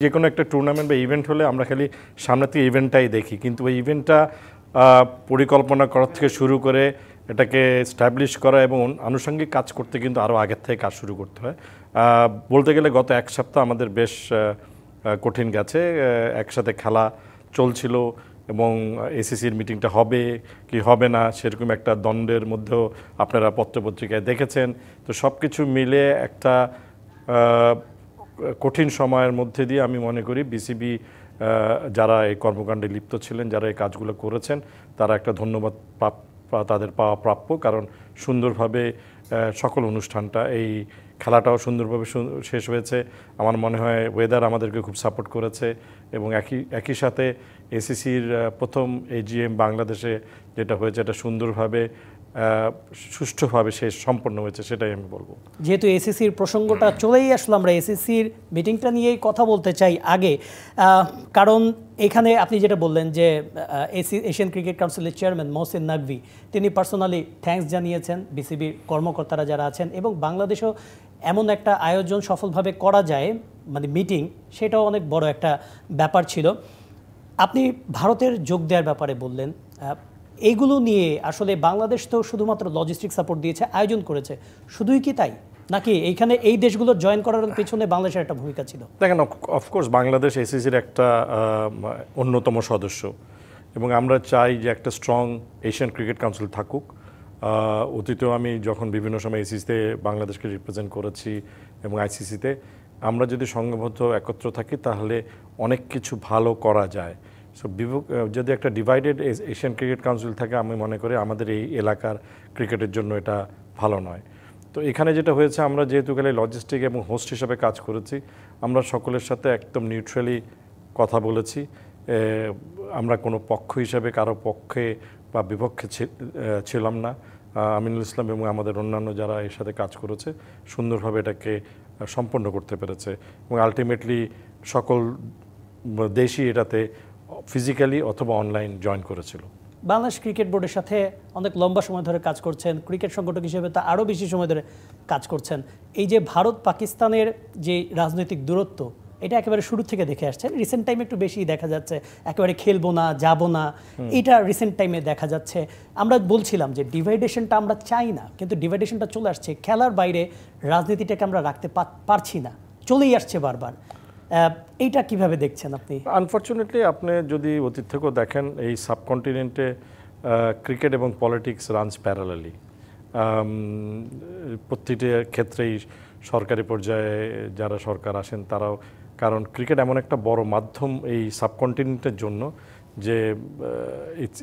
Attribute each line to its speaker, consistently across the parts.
Speaker 1: যে কোনো একটা টুর্নামেন্ট বা ইভেন্ট হলে আমরা খালি সামনে থেকে ইভেন্টটাই দেখি, কিন্তু ওই ইভেন্টটা পরিকল্পনা করার থেকে শুরু করে এটাকে স্ট্যাবলিশ করা এবং আনুষঙ্গিক কাজ করতে কিন্তু আরও আগের থেকে কাজ শুরু করতে হয়। বলতে গেলে গত এক সপ্তাহ আমাদের বেশ কঠিন গেছে। একসাথে খেলা চলছিল এবং এসিসির মিটিংটা হবে কি হবে না সেরকম একটা দ্বন্দ্বের মধ্যেও আপনারা পত্রপত্রিকায় দেখেছেন। তো সব কিছু মিলে একটা কঠিন সময়ের মধ্যে দিয়ে আমি মনে করি বিসিবি যারা এই কর্মকাণ্ডে লিপ্ত ছিলেন, যারা এই কাজগুলো করেছেন, তারা একটা ধন্যবাদ তাদের পাওয়া প্রাপ্য। কারণ সুন্দরভাবে সকল অনুষ্ঠানটা, এই খেলাটাও সুন্দরভাবে শেষ হয়েছে। আমার মনে হয় ওয়েদার আমাদেরকে খুব সাপোর্ট করেছে এবং একই সাথে এসিসির প্রথম এজিএম বাংলাদেশে যেটা হয়েছে এটা সুন্দরভাবে সুষ্ঠুভাবে শেষ সম্পন্ন হয়েছে, সেটাই আমি বলবো।
Speaker 2: যেহেতু এসিসির প্রসঙ্গটা চলেই আসলো, আমরা এসিসির মিটিংটা নিয়েই কথা বলতে চাই আগে। কারণ এখানে আপনি যেটা বললেন যে এশিয়ান ক্রিকেট কাউন্সিলের চেয়ারম্যান মহসিন নাকভি তিনি পার্সোনালি থ্যাঙ্কস জানিয়েছেন বিসিবির কর্মকর্তারা যারা আছেন, এবং বাংলাদেশেও এমন একটা আয়োজন সফলভাবে করা যায়, মানে মিটিং, সেটাও অনেক বড় একটা ব্যাপার ছিল। আপনি ভারতের যোগ দেওয়ার ব্যাপারে বললেন, এইগুলো নিয়ে আসলে বাংলাদেশ তো শুধুমাত্র লজিস্টিক সাপোর্ট দিয়েছে, আয়োজন করেছে, শুধুই কি তাই, নাকি এইখানে এই দেশগুলো জয়েন করার পেছনে বাংলাদেশের একটা ভূমিকা ছিল?
Speaker 1: দেখেন, অফকোর্স বাংলাদেশ এসিসির একটা অন্যতম সদস্য এবং আমরা চাই যে একটা স্ট্রং এশিয়ান ক্রিকেট কাউন্সিল থাকুক। অতীতেও আমি যখন বিভিন্ন সময় এসিসিতে বাংলাদেশকে রিপ্রেজেন্ট করেছি এবং আইসিসিতে, আমরা যদি সংঘবদ্ধ একত্র থাকি তাহলে অনেক কিছু ভালো করা যায়। সো যদি একটা ডিভাইডেড এশিয়ান ক্রিকেট কাউন্সিল থাকে, আমি মনে করি আমাদের এই এলাকার ক্রিকেটের জন্য এটা ভালো নয়। তো এখানে যেটা হয়েছে, আমরা যেহেতু গেলে লজিস্টিক এবং হোস্ট হিসাবে কাজ করেছি, আমরা সকলের সাথে একদম নিউট্রালি কথা বলেছি। আমরা কোনো পক্ষ হিসাবে কারো পক্ষে বা বিপক্ষে ছিলাম না। আমিনুল ইসলাম এবং আমাদের অন্যান্য যারা এর সাথে কাজ করেছে সুন্দরভাবে এটাকে সম্পন্ন করতে পেরেছে এবং আলটিমেটলি সকল দেশই এটাতে ফিজিক্যালি অথবা অনলাইন জয়েন করেছিল।
Speaker 2: বাংলাদেশ ক্রিকেট বোর্ডের সাথে অনেক লম্বা সময় ধরে কাজ করছেন, ক্রিকেট সংগঠক হিসেবে তা আরও বেশি সময় ধরে কাজ করছেন। এই যে ভারত পাকিস্তানের যে রাজনৈতিক দূরত্ব, এটা একেবারে শুরু থেকে দেখে আসছেন। রিসেন্ট টাইমে একটু বেশি দেখা যাচ্ছে, একেবারে খেলবো না, যাবো না, এটা রিসেন্ট টাইমে দেখা যাচ্ছে। আমরা বলছিলাম যে ডিভাইডেশনটা আমরা চাই না, কিন্তু ডিভাইডেশনটা চলে আসছে। খেলার বাইরে রাজনীতিটাকে আমরা রাখতে পারছি না, চলেই আসছে বারবার। এইটা কিভাবে দেখছেন আপনি?
Speaker 1: আনফর্চুনেটলি আপনি যদি অতীত থেকেও দেখেন, এই সাবকন্টিনেন্টে ক্রিকেট এবং পলিটিক্স রানস প্যারালালি। প্রতিটি ক্ষেত্রেই সরকারি পর্যায়ে যারা সরকার আসেন তারাও, কারণ ক্রিকেট এমন একটা বড় মাধ্যম এই সাবকন্টিনেন্টের জন্য যে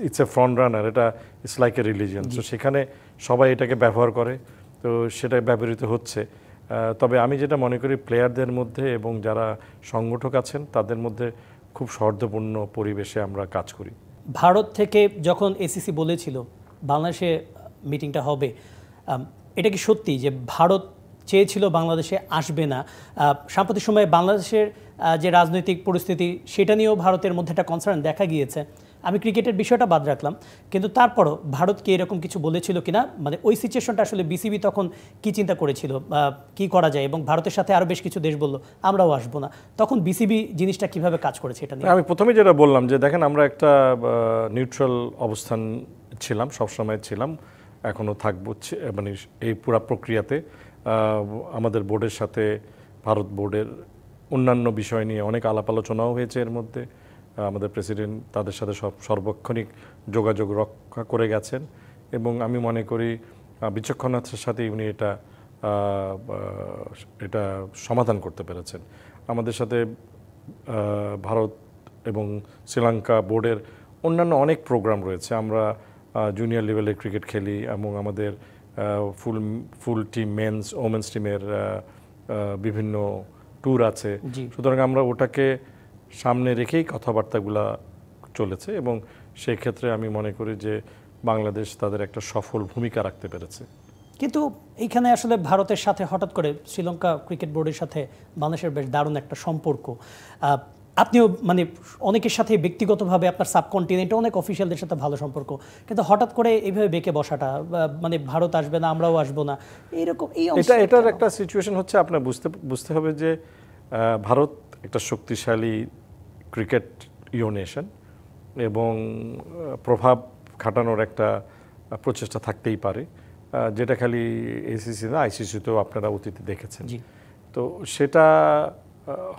Speaker 1: ইটস এ ফ্রন্ট রানার, এটা ইটস লাইক এ রিলিজিয়ন। তো সেখানে সবাই এটাকে ব্যবহার করে, তো সেটা ব্যবহৃত হচ্ছে। তবে আমি যেটা মনে করি, প্লেয়ারদের মধ্যে এবং যারা সংগঠক আছেন তাদের মধ্যে খুব সৌহার্দ্যপূর্ণ পরিবেশে আমরা কাজ করি।
Speaker 2: ভারত থেকে যখন এসিসি বলেছিল বাংলাদেশে মিটিংটা হবে, এটা কি সত্যি যে ভারত চেয়েছিল বাংলাদেশে আসবে না? সাম্প্রতিক সময়ে বাংলাদেশের যে রাজনৈতিক পরিস্থিতি, সেটা নিয়েও ভারতের মধ্যে একটা কনসার্ন দেখা গিয়েছে। আমি ক্রিকেটের বিষয়টা বাদ রাখলাম, কিন্তু তারপরও ভারতকে এরকম কিছু বলেছিল কিনা, মানে ওই সিচুয়েশনটা আসলে বিসিবি তখন কি চিন্তা করেছিল, কি করা যায়, এবং ভারতের সাথে আরও বেশ কিছু দেশ বলল আমরাও আসবো না, তখন বিসিবি জিনিসটা কিভাবে কাজ করেছে এটা নিয়ে?
Speaker 1: আমি প্রথমে যেটা বললাম যে দেখেন, আমরা একটা নিউট্রাল অবস্থান ছিলাম, সবসময় ছিলাম, এখনও থাকবো। মানে এই পুরো প্রক্রিয়াতে আমাদের বোর্ডের সাথে ভারত বোর্ডের অন্যান্য বিষয় নিয়ে অনেক আলাপ আলোচনাও হয়েছে। এর মধ্যে আমাদের প্রেসিডেন্ট তাদের সাথে সর্বক্ষণিক যোগাযোগ রক্ষা করে গেছেন এবং আমি মনে করি বিচক্ষণতার সাথে উনি এটা সমাধান করতে পেরেছেন। আমাদের সাথে ভারত এবং শ্রীলঙ্কা বোর্ডের অন্যান্য অনেক প্রোগ্রাম রয়েছে। আমরা জুনিয়র লেভেলে ক্রিকেট খেলি এবং আমাদের ফুল টিম, মেন্স, ওমেন্স টিমের বিভিন্ন ট্যুর আছে। সুতরাং আমরা ওটাকে সামনে রেখেই কথাবার্তাগুলো চলেছে এবং সেই ক্ষেত্রে আমি মনে করি যে বাংলাদেশ তাদের একটা সফল ভূমিকা রাখতে পেরেছে।
Speaker 2: কিন্তু এইখানে আসলে ভারতের সাথে হঠাৎ করে শ্রীলঙ্কা ক্রিকেট বোর্ডের সাথে বাংলাদেশের বেশ দারুণ একটা সম্পর্ক। আপনিও মানে অনেকের সাথে ব্যক্তিগতভাবে আপনার সাবকন্টিনেন্টে অনেক অফিসিয়ালদের সাথে ভালো সম্পর্ক, কিন্তু হঠাৎ করে এইভাবে বেঁকে বসাটা, মানে ভারত আসবে না আমরাও আসবো না, এইরকম এটার
Speaker 1: একটা সিচুয়েশন হচ্ছে। আপনার বুঝতে হবে যে ভারত একটা শক্তিশালী ক্রিকেট নেশন এবং প্রভাব খাটানোর একটা প্রচেষ্টা থাকতেই পারে, যেটা খালি এসিসি না আইসিসিতেও আপনারা অতীতে দেখেছেন। তো সেটা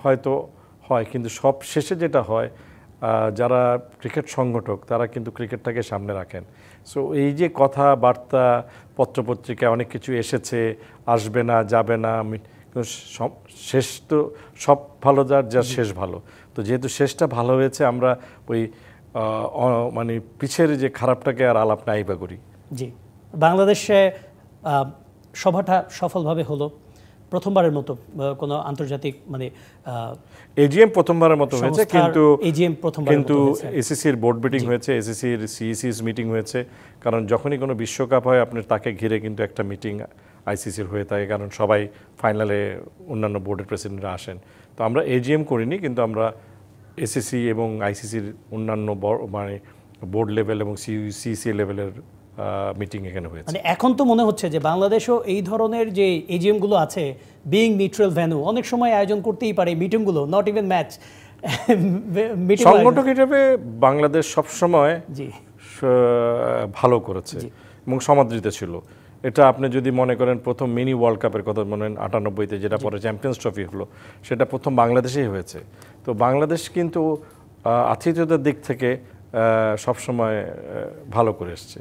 Speaker 1: হয়তো হয়, কিন্তু সব শেষে যেটা হয় যারা ক্রিকেট সংগঠক তারা কিন্তু ক্রিকেটটাকে সামনে রাখেন। সো এই যে কথাবার্তা পত্রপত্রিকায় অনেক কিছু এসেছে, আসবে না, যাবে না, শেষ তো সব ভালো যার শেষ ভালো। তো যেহেতু শেষটা ভালো হয়েছে, আমরা ওই মানে পিছের যে খারাপটাকে আর আলাপ নাইবা করি।
Speaker 2: জি, বাংলাদেশে সভাটা সফলভাবে হলো প্রথমবারের মতো কোনো আন্তর্জাতিক মানে
Speaker 1: এজিএম প্রথমবারের মতো হয়েছে, কিন্তু এসিসির বোর্ড মিটিং হয়েছে, এসিসির সিইসিস মিটিং হয়েছে। কারণ যখনই কোনো বিশ্বকাপ হয় আপনার তাকে ঘিরে কিন্তু একটা মিটিং আইসিসির হয়ে থাকে, কারণ সবাই ফাইনালে অন্যান্য বোর্ডের প্রেসিডেন্টরা আসেন। তো আমরা এজিএম করিনি, কিন্তু আমরা এসিসি এবং আইসিসির অন্যান্য মানে বোর্ড লেভেল এবং সিইসি লেভেলের মিটিং এখানে হয়েছে।
Speaker 2: মানে এখন তো মনে হচ্ছে যে বাংলাদেশও এই ধরনের যে এজিএমগুলো আছে, বিইং নিউট্রাল ভেন্যু, অনেক সময় আয়োজন করতেই পারে মিটিংগুলো, নট ইভেন ম্যাচ।
Speaker 1: সংগঠক হিসেবে বাংলাদেশ সবসময় ভালো করেছে এবং সমাদৃত ছিল। এটা আপনি যদি মনে করেন প্রথম মিনি ওয়ার্ল্ড কাপের কথা মনে হয় 98-তে, যেটা পরে চ্যাম্পিয়ন্স ট্রফি হলো, সেটা প্রথম বাংলাদেশেই হয়েছে। তো বাংলাদেশ কিন্তু আতিথেয়তার দিক থেকে সবসময় ভালো করে এসছে।